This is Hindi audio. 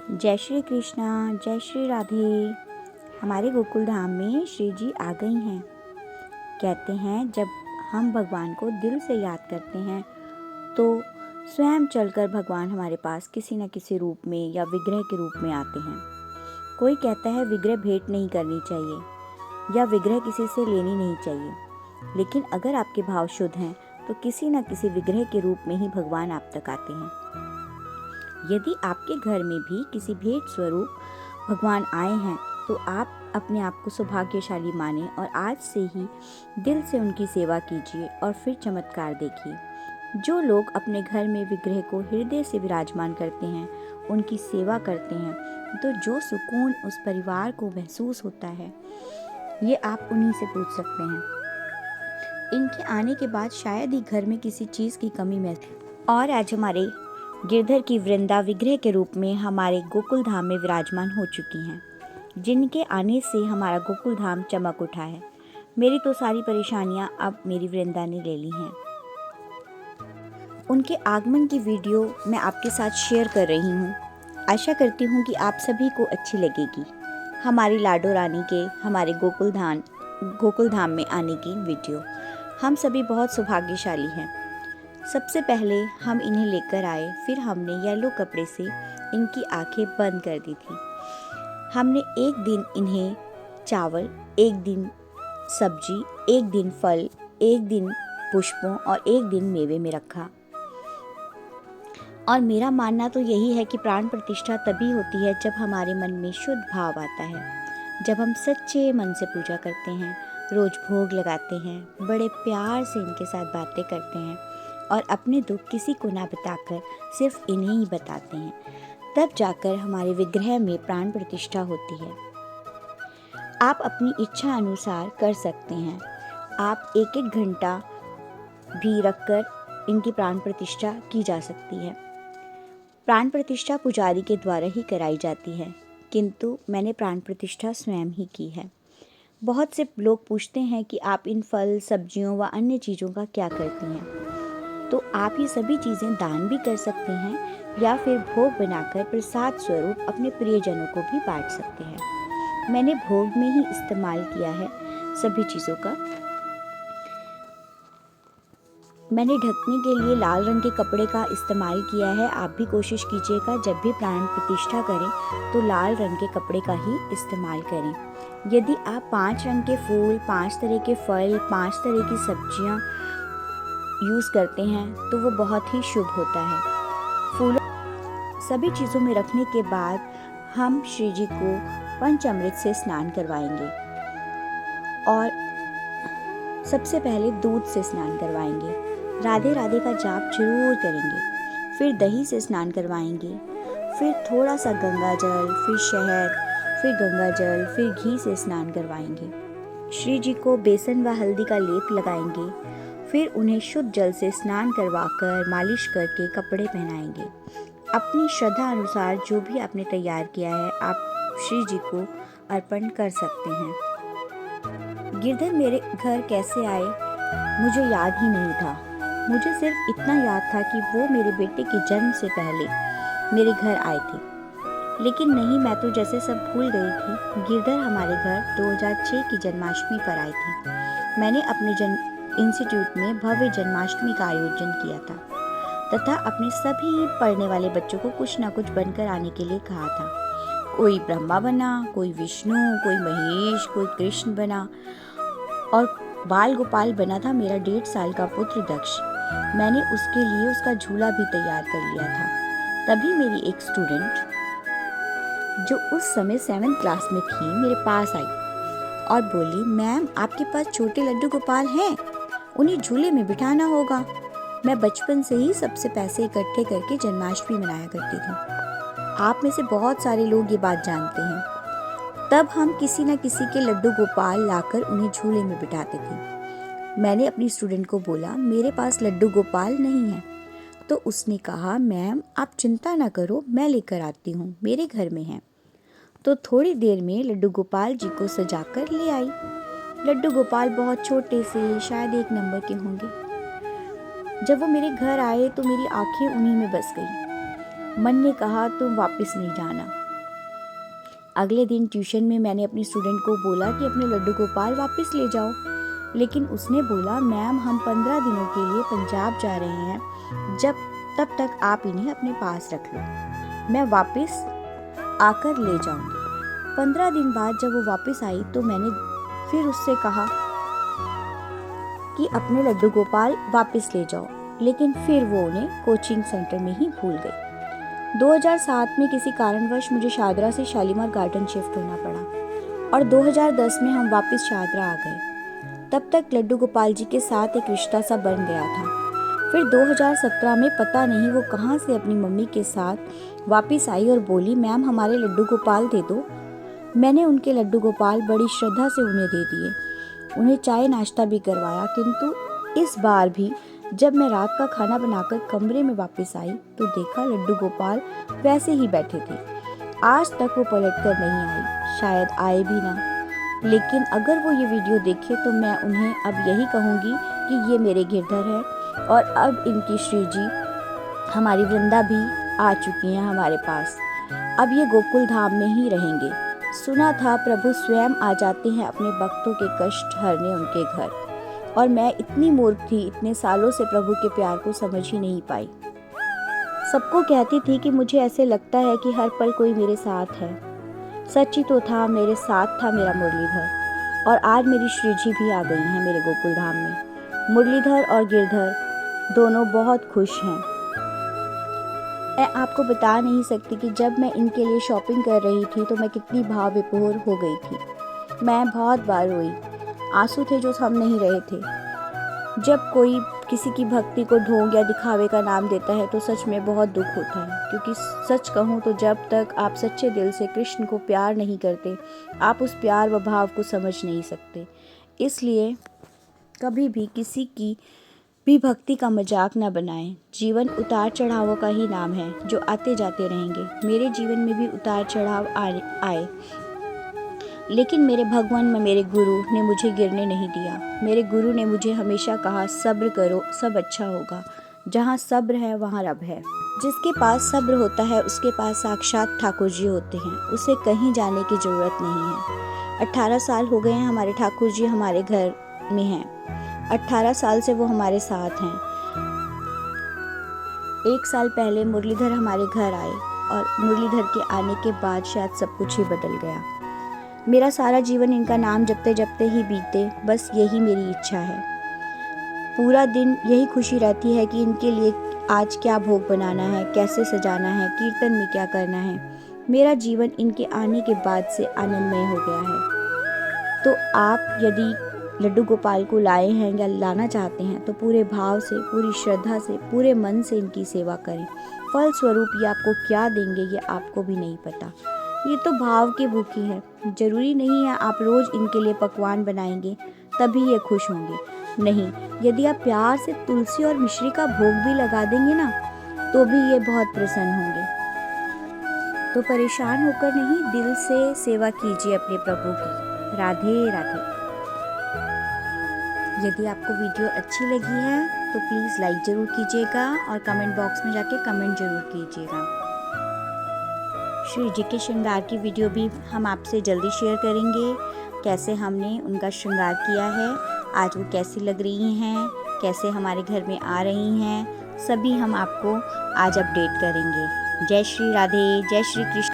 जय श्री कृष्णा, जय श्री राधे। हमारे गोकुल धाम में श्री जी आ गई हैं। कहते हैं जब हम भगवान को दिल से याद करते हैं तो स्वयं चलकर भगवान हमारे पास किसी न किसी रूप में या विग्रह के रूप में आते हैं। कोई कहता है विग्रह भेंट नहीं करनी चाहिए या विग्रह किसी से लेनी नहीं चाहिए, लेकिन अगर आपके भाव शुद्ध हैं तो किसी न किसी विग्रह के रूप में ही भगवान आप तक आते हैं। यदि आपके घर में भी किसी भेंट स्वरूप भगवान आए हैं तो आप अपने आप को सौभाग्यशाली माने और आज से ही दिल से उनकी सेवा कीजिए और फिर चमत्कार देखिए। जो लोग अपने घर में विग्रह को हृदय से विराजमान करते हैं, उनकी सेवा करते हैं, तो जो सुकून उस परिवार को महसूस होता है, ये आप उन्हीं से पूछ सकते हैं। इनके आने के बाद शायद ही घर में किसी चीज़ की कमी महसूस। और आज हमारे गिरधर की वृंदा विग्रह के रूप में हमारे गोकुल धाम में विराजमान हो चुकी हैं, जिनके आने से हमारा गोकुल धाम चमक उठा है। मेरी तो सारी परेशानियां अब मेरी वृंदा ने ले ली हैं। उनके आगमन की वीडियो मैं आपके साथ शेयर कर रही हूँ। आशा करती हूँ कि आप सभी को अच्छी लगेगी। हमारी लाडो रानी के हमारे गोकुल धाम में आने की वीडियो। हम सभी बहुत सौभाग्यशाली हैं। सबसे पहले हम इन्हें लेकर आए, फिर हमने येलो कपड़े से इनकी आंखें बंद कर दी थी। हमने एक दिन इन्हें चावल, एक दिन सब्जी, एक दिन फल, एक दिन पुष्पों और एक दिन मेवे में रखा। और मेरा मानना तो यही है कि प्राण प्रतिष्ठा तभी होती है जब हमारे मन में शुद्ध भाव आता है, जब हम सच्चे मन से पूजा करते हैं, रोज भोग लगाते हैं, बड़े प्यार से इनके साथ बातें करते हैं और अपने दुख किसी को ना बताकर सिर्फ इन्हें ही बताते हैं, तब जाकर हमारे विग्रह में प्राण प्रतिष्ठा होती है। आप अपनी इच्छा अनुसार कर सकते हैं। आप एक एक घंटा भी रखकर इनकी प्राण प्रतिष्ठा की जा सकती है। प्राण प्रतिष्ठा पुजारी के द्वारा ही कराई जाती है, किंतु मैंने प्राण प्रतिष्ठा स्वयं ही की है। बहुत से लोग पूछते हैं कि आप इन फल, सब्जियों व अन्य चीज़ों का क्या करती हैं। तो आप ये सभी चीज़ें दान भी कर सकते हैं या फिर भोग बनाकर प्रसाद स्वरूप अपने प्रियजनों को भी बांट सकते हैं। मैंने भोग में ही इस्तेमाल किया है सभी चीज़ों का। मैंने ढकने के लिए लाल रंग के कपड़े का इस्तेमाल किया है। आप भी कोशिश कीजिएगा जब भी प्राण प्रतिष्ठा करें तो लाल रंग के कपड़े का ही इस्तेमाल करें। यदि आप 5 रंग के फूल, 5 तरह के फल, 5 तरह की सब्जियां यूज़ करते हैं तो वो बहुत ही शुभ होता है। फूलों सभी चीज़ों में रखने के बाद हम श्री जी को पंचामृत से स्नान करवाएंगे और सबसे पहले दूध से स्नान करवाएंगे। राधे राधे का जाप जरूर करेंगे। फिर दही से स्नान करवाएंगे, फिर थोड़ा सा गंगा जल, फिर शहद, फिर गंगा जल, फिर घी से स्नान करवाएंगे। श्री जी को बेसन व हल्दी का लेप लगाएंगे। फिर उन्हें शुद्ध जल से स्नान करवाकर मालिश करके कपड़े पहनाएंगे। अपनी श्रद्धा अनुसार जो भी आपने तैयार किया है आप श्री जी को अर्पण कर सकते हैं। गिरधर मेरे घर कैसे आए मुझे याद ही नहीं था। मुझे सिर्फ इतना याद था कि वो मेरे बेटे के जन्म से पहले मेरे घर आए थे। लेकिन नहीं, मैं तो जैसे सब भूल गई थी। गिरधर हमारे घर 2006 की जन्माष्टमी पर आई थी। मैंने अपने इंस्टीट्यूट में भव्य जन्माष्टमी का आयोजन किया था तथा अपने सभी पढ़ने वाले बच्चों को कुछ ना कुछ बनकर आने के लिए कहा था। कोई ब्रह्मा बना, कोई विष्णु, कोई महेश, कोई कृष्ण बना और बाल गोपाल बना था मेरा 1.5 साल का पुत्र दक्ष। मैंने उसके लिए उसका झूला भी तैयार कर लिया था। तभी मेरी एक स्टूडेंट जो उस समय 7th क्लास में थी मेरे पास आई और बोली, मैम आपके पास छोटे लड्डू गोपाल हैं, उन्हें झूले में बिठाना होगा। मैं बचपन से ही सबसे पैसे इकट्ठे करके जन्माष्टमी मनाया करती थी। आप में से बहुत सारे लोग ये बात जानते हैं। तब हम किसी न किसी के लड्डू गोपाल लाकर उन्हें झूले में बिठाते थे। मैंने अपनी स्टूडेंट को बोला, मेरे पास लड्डू गोपाल नहीं है। तो उसने कहा, मैम आप चिंता ना करो, मैं लेकर आती हूँ, मेरे घर में है। तो थोड़ी देर में लड्डू गोपाल जी को सजाकर ले आई। लड्डू गोपाल बहुत छोटे से, शायद 1 नंबर के होंगे। जब वो मेरे घर आए तो मेरी आंखें उन्हीं में बस गई। मन ने कहा तुम वापस नहीं जाना। अगले दिन ट्यूशन में मैंने अपनी स्टूडेंट को बोला कि अपने लड्डू गोपाल वापस ले जाओ, लेकिन उसने बोला मैम हम 15 दिनों के लिए पंजाब जा रहे हैं, तब तक आप इन्हें अपने पास रख लो, मैं वापस आकर ले जाऊंगी। 15 दिन बाद जब वो वापस आई तो मैंने फिर उससे कहा कि अपने लड्डू गोपाल वापस ले जाओ, लेकिन फिर वो उन्हें कोचिंग सेंटर में ही भूल गई। 2007 में किसी कारणवश मुझे शादरा से शालीमार गार्डन शिफ्ट होना पड़ा और 2010 में हम वापस शादरा आ गए। तब तक लड्डू गोपाल जी के साथ एक रिश्ता सा बन गया था। फिर 2017 में पता नहीं वो कहाँ से अपनी मम्मी के साथ वापस आई और बोली मैम हमारे लड्डू गोपाल दे दो। मैंने उनके लड्डू गोपाल बड़ी श्रद्धा से उन्हें दे दिए, उन्हें चाय नाश्ता भी करवाया, किंतु इस बार भी जब मैं रात का खाना बनाकर कमरे में वापस आई तो देखा लड्डू गोपाल वैसे ही बैठे थे। आज तक वो पलट कर नहीं आई, शायद आए भी ना। लेकिन अगर वो ये वीडियो देखे तो मैं उन्हें अब यही कहूँगी कि ये मेरे गिरधर है और अब इनकी श्री जी हमारी वृंदा भी आ चुकी हैं हमारे पास। अब ये गोकुल धाम में ही रहेंगे। सुना था प्रभु स्वयं आ जाते हैं अपने भक्तों के कष्ट हरने उनके घर, और मैं इतनी मूर्ख थी, इतने सालों से प्रभु के प्यार को समझ ही नहीं पाई। सबको कहती थी कि मुझे ऐसे लगता है कि हर पल कोई मेरे साथ है। सच ही तो था, मेरे साथ था मेरा मुरलीधर, और आज मेरी श्री जी भी आ गई हैं मेरे गोकुल धाम में। मुरलीधर और गिरधर दोनों बहुत खुश हैं। मैं आपको बता नहीं सकती कि जब मैं इनके लिए शॉपिंग कर रही थी तो मैं कितनी भाव विभोर हो गई थी। मैं बहुत बार रोई, आंसू थे जो थम नहीं रहे थे। जब कोई किसी की भक्ति को ढोंग या दिखावे का नाम देता है तो सच में बहुत दुख होता है, क्योंकि सच कहूँ तो जब तक आप सच्चे दिल से कृष्ण को प्यार नहीं करते, आप उस प्यार व भाव को समझ नहीं सकते। इसलिए कभी भी किसी की भी भक्ति का मजाक न बनाएं। जीवन उतार चढ़ावों का ही नाम है जो आते जाते रहेंगे। मेरे जीवन में भी उतार चढ़ाव आए, लेकिन मेरे भगवान में मेरे गुरु ने मुझे गिरने नहीं दिया। मेरे गुरु ने मुझे हमेशा कहा सब्र करो, सब अच्छा होगा। जहाँ सब्र है वहाँ रब है। जिसके पास सब्र होता है उसके पास साक्षात ठाकुर जी होते हैं, उसे कहीं जाने की जरूरत नहीं है। 18 साल हो गए हैं हमारे ठाकुर जी हमारे घर में हैं। 18 साल से वो हमारे साथ हैं। 1 साल पहले मुरलीधर हमारे घर आए और मुरलीधर के आने के बाद शायद सब कुछ ही बदल गया। मेरा सारा जीवन इनका नाम जपते जपते ही बीते, बस यही मेरी इच्छा है। पूरा दिन यही खुशी रहती है कि इनके लिए आज क्या भोग बनाना है, कैसे सजाना है, कीर्तन में क्या करना है। मेरा जीवन इनके आने के बाद से आनंदमय हो गया है। तो आप यदि लड्डू गोपाल को लाए हैं या लाना चाहते हैं तो पूरे भाव से, पूरी श्रद्धा से, पूरे मन से इनकी सेवा करें। फल स्वरूप ये आपको क्या देंगे ये आपको भी नहीं पता। ये तो भाव की भूखी है। जरूरी नहीं है आप रोज इनके लिए पकवान बनाएंगे तभी ये खुश होंगे। नहीं, यदि आप प्यार से तुलसी और मिश्री का भोग भी लगा देंगे ना तो भी ये बहुत प्रसन्न होंगे। तो परेशान होकर नहीं, दिल से सेवा कीजिए अपने प्रभु की। राधे राधे। यदि आपको वीडियो अच्छी लगी है तो प्लीज़ लाइक ज़रूर कीजिएगा और कमेंट बॉक्स में जाके कमेंट ज़रूर कीजिएगा। श्री जी के श्रृंगार की वीडियो भी हम आपसे जल्दी शेयर करेंगे। कैसे हमने उनका श्रृंगार किया है, आज वो कैसी लग रही हैं, कैसे हमारे घर में आ रही हैं, सभी हम आपको आज अपडेट करेंगे। जय श्री राधे, जय श्री कृष्ण।